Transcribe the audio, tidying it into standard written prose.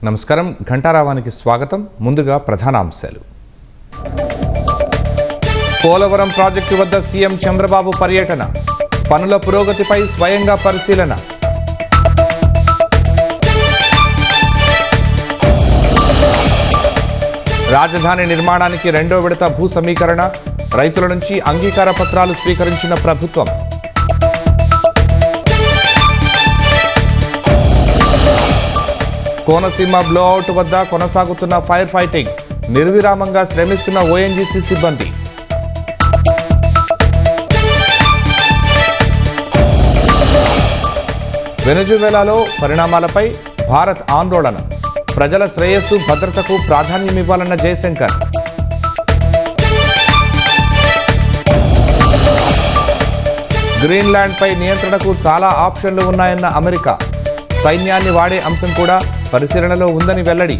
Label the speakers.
Speaker 1: నమస్కారం. ఘంటారావానికి స్వాగతం. ముందుగా ప్రధానాంశాలు. పోలవరం ప్రాజెక్టు వద్ద సీఎం చంద్రబాబు పర్యటన, పనుల పురోగతిపై స్వయంగా పరిశీలన. రాజధాని నిర్మాణానికి రెండో విడత భూ సమీకరణ, రైతుల నుంచి అంగీకార పత్రాలు స్వీకరించిన ప్రభుత్వం. కోనసీమ బ్లోఅవుట్ వద్ద కొనసాగుతున్న ఫైర్ ఫైటింగ్, నిర్విరామంగా శ్రమిస్తున్న ఓఎన్జీసీ సిబ్బంది. వెనజువెలాలో పరిణామాలపై భారత్ ఆందోళన, ప్రజల శ్రేయస్సు భద్రతకు ప్రాధాన్యమివ్వాలన్న జయశంకర్. గ్రీన్లాండ్పై నియంత్రణకు చాలా ఆప్షన్లు ఉన్నాయన్న అమెరికా, సైన్యాన్ని వాడే అంశం కూడా పరిశీలనలో ఉందని వెల్లడి.